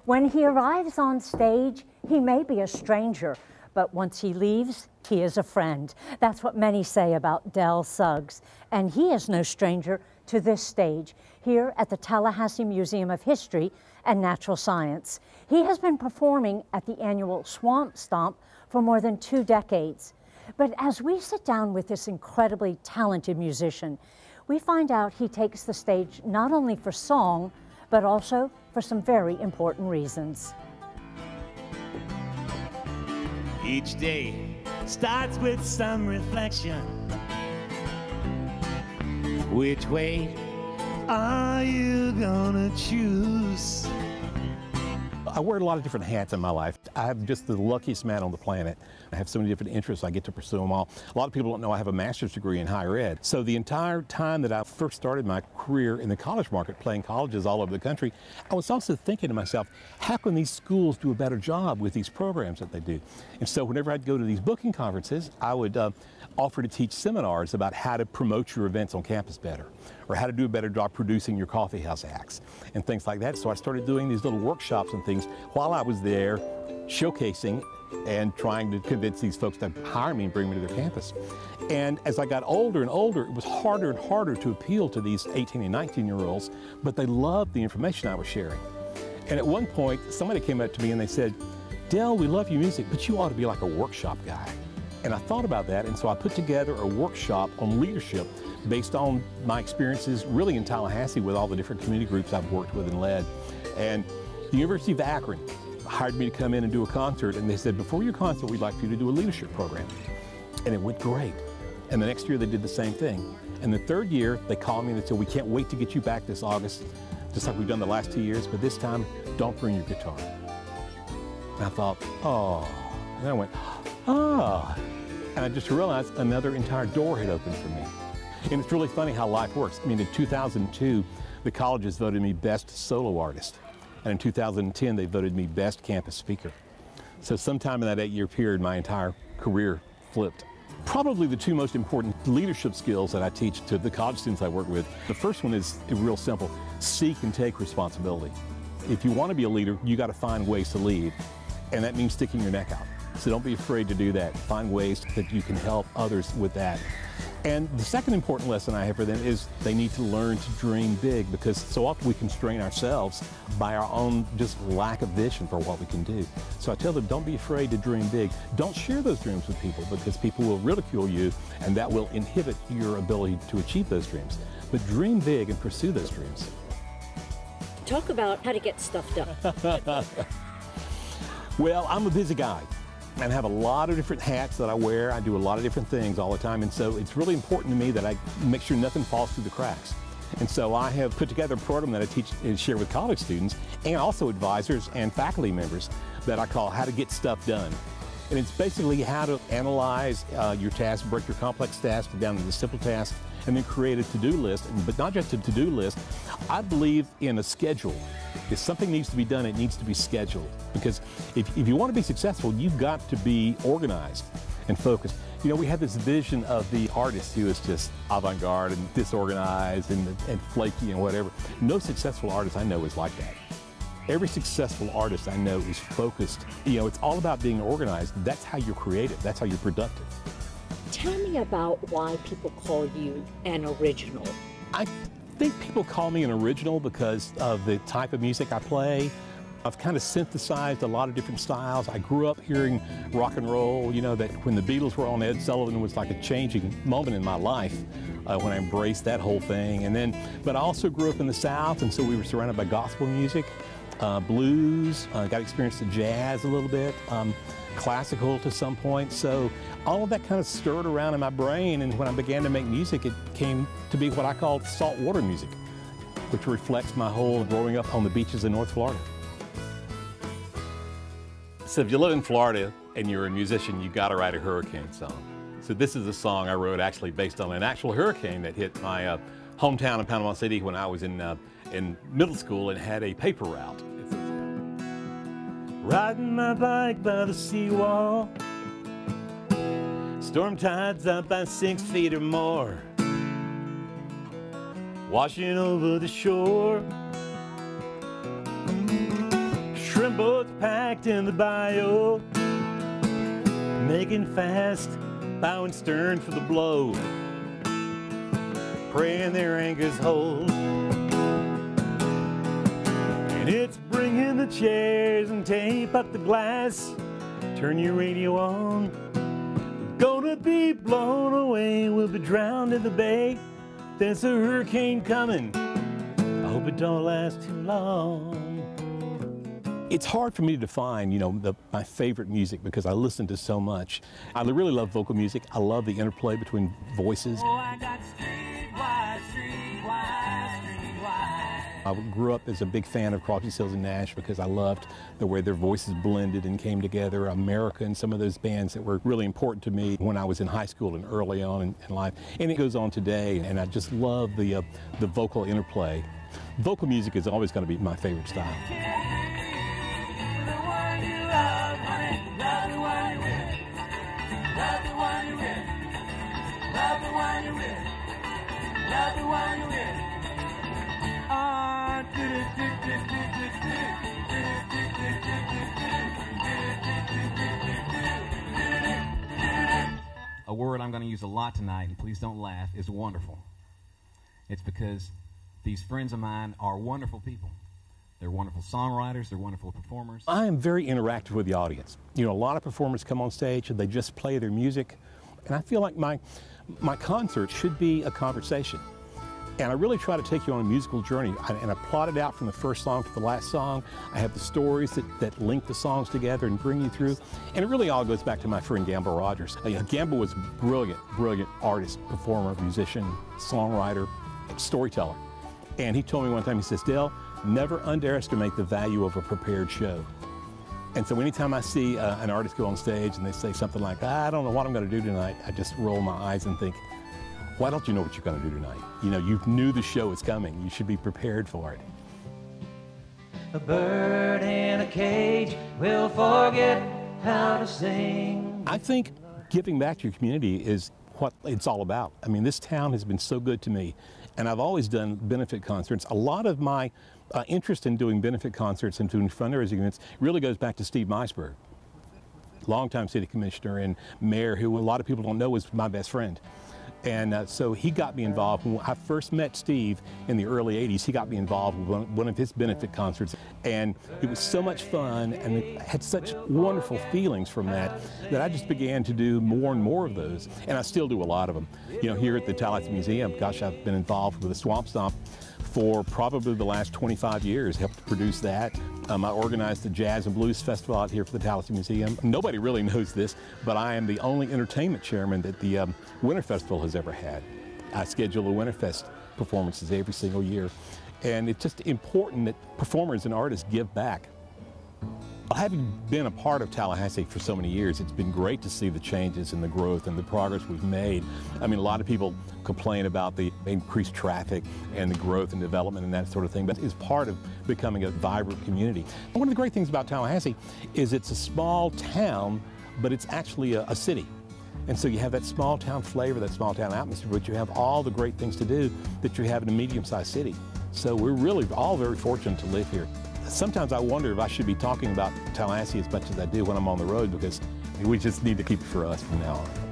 When he arrives on stage, he may be a stranger, but once he leaves, he is a friend. That's what many say about Del Suggs. And he is no stranger to this stage here at the Tallahassee Museum of History and Natural Science. He has been performing at the annual Swamp Stomp for more than 2 decades. But as we sit down with this incredibly talented musician, we find out he takes the stage not only for song, but also for some very important reasons. Each day starts with some reflection. Which way are you gonna choose? I wear a lot of different hats in my life. I'm just the luckiest man on the planet. I have so many different interests, I get to pursue them all. A lot of people don't know I have a master's degree in higher ed. So the entire time that I first started my career in the college market, playing colleges all over the country, I was also thinking to myself, how can these schools do a better job with these programs that they do? And so whenever I'd go to these booking conferences, I would offer to teach seminars about how to promote your events on campus better, or how to do a better job producing your coffee house acts, and things like that. So I started doing these little workshops and things while I was there, showcasing and trying to convince these folks to hire me and bring me to their campus. And as I got older and older, it was harder and harder to appeal to these 18 and 19-year-olds, but they loved the information I was sharing. And at one point, somebody came up to me and they said, "Del, we love your music, but you ought to be like a workshop guy." And I thought about that, and so I put together a workshop on leadership based on my experiences really in Tallahassee with all the different community groups I've worked with and led. And the University of Akron hired me to come in and do a concert, and they said, before your concert, we'd like for you to do a leadership program. And it went great. And the next year they did the same thing. And the third year, they called me and they said, "We can't wait to get you back this August, just like we've done the last 2 years, but this time, don't bring your guitar." And I thought, oh. And then I went, ah. And I just realized another entire door had opened for me. And it's really funny how life works. I mean, in 2002, the colleges voted me best solo artist. And in 2010, they voted me best campus speaker. So sometime in that 8-year period, my entire career flipped. Probably the 2 most important leadership skills that I teach to the college students I work with. The first one is real simple: seek and take responsibility. If you want to be a leader, you got to find ways to lead. And that means sticking your neck out. So don't be afraid to do that. Find ways that you can help others with that. And the second important lesson I have for them is they need to learn to dream big, because so often we constrain ourselves by our own just lack of vision for what we can do. So I tell them, don't be afraid to dream big. Don't share those dreams with people, because people will ridicule you and that will inhibit your ability to achieve those dreams. But dream big and pursue those dreams. Talk about how to get stuff done. Well, I'm a busy guy and have a lot of different hats that I wear. I do a lot of different things all the time, and so it's really important to me that I make sure nothing falls through the cracks. And so I have put together a program that I teach and share with college students and also advisors and faculty members that I call How to Get Stuff Done. And it's basically how to analyze your tasks, break your complex tasks down into simple tasks, and then create a to-do list. But not just a to-do list. I believe in a schedule. If something needs to be done, it needs to be scheduled. Because if you want to be successful, you've got to be organized and focused. You know, we have this vision of the artist who is just avant-garde and disorganized and flaky and whatever. No successful artist I know is like that. Every successful artist I know is focused. You know, it's all about being organized. That's how you're creative. That's how you're productive. Tell me about why people call you an original. I think people call me an original because of the type of music I play. I've kind of synthesized a lot of different styles. I grew up hearing rock and roll. You know, that when the Beatles were on, Ed Sullivan was like a changing moment in my life when I embraced that whole thing. And then, but I also grew up in the South, and so we were surrounded by gospel music, blues, got experience of jazz a little bit, classical to some point. So all of that kind of stirred around in my brain, and when I began to make music, it came to be what I call saltwater music, which reflects my whole growing up on the beaches in North Florida. So if you live in Florida and you're a musician, you've got to write a hurricane song. So this is a song I wrote actually based on an actual hurricane that hit my hometown of Panama City when I was in middle school and had a paper route. Riding my bike by the seawall, storm tides up by 6 feet or more, washing over the shore, boats packed in the bayou, making fast, bowing stern for the blow, praying their anchors hold. And it's bringing the chairs and tape up the glass, turn your radio on. We're gonna be blown away, we'll be drowned in the bay. There's a hurricane coming, I hope it don't last too long. It's hard for me to define, you know, my favorite music because I listen to so much. I really love vocal music. I love the interplay between voices. Oh, I got streetwise, streetwise, streetwise. I grew up as a big fan of Crosby, Stills and Nash because I loved the way their voices blended and came together. America and some of those bands that were really important to me when I was in high school and early on in life. And it goes on today, and I just love the vocal interplay. Vocal music is always going to be my favorite style. A word I'm going to use a lot tonight, and please don't laugh, is wonderful. It's because these friends of mine are wonderful people. They're wonderful songwriters, they're wonderful performers. I am very interactive with the audience. You know, a lot of performers come on stage and they just play their music, and I feel like my concert should be a conversation. And I really try to take you on a musical journey, and I plot it out from the first song to the last song. I have the stories that link the songs together and bring you through. And it really all goes back to my friend Gamble Rogers. Gamble was a brilliant, brilliant artist, performer, musician, songwriter, storyteller. And he told me one time, he says, Dale, never underestimate the value of a prepared show. And so anytime I see an artist go on stage and they say something like, I don't know what I'm going to do tonight, I just roll my eyes and think, why don't you know what you're going to do tonight? You know, you knew the show is coming. You should be prepared for it. A bird in a cage will forget how to sing. I think giving back to your community is what it's all about. I mean, this town has been so good to me, and I've always done benefit concerts. A lot of my interest in doing benefit concerts and doing fundraising events really goes back to Steve Meisberg, longtime city commissioner and mayor, who a lot of people don't know was my best friend. And so he got me involved. When I first met Steve in the early 80s, he got me involved with one of his benefit concerts. And it was so much fun, and it had such wonderful feelings from that I just began to do more and more of those. And I still do a lot of them. You know, here at the Tallahassee Museum, gosh, I've been involved with the Swamp Stomp for probably the last 25 years, helped produce that. I organized the Jazz and Blues Festival out here for the Tallahassee Museum. Nobody really knows this, but I am the only entertainment chairman that the Winter Festival has ever had. I schedule the Winterfest performances every single year, and it's just important that performers and artists give back. Having been a part of Tallahassee for so many years, it's been great to see the changes and the growth and the progress we've made. I mean, a lot of people complain about the increased traffic and the growth and development and that sort of thing, but it's part of becoming a vibrant community. And one of the great things about Tallahassee is it's a small town, but it's actually a city. And so you have that small town flavor, that small town atmosphere, but you have all the great things to do that you have in a medium-sized city. So we're really all very fortunate to live here. Sometimes I wonder if I should be talking about Tallahassee as much as I do when I'm on the road, because we just need to keep it for us from now on.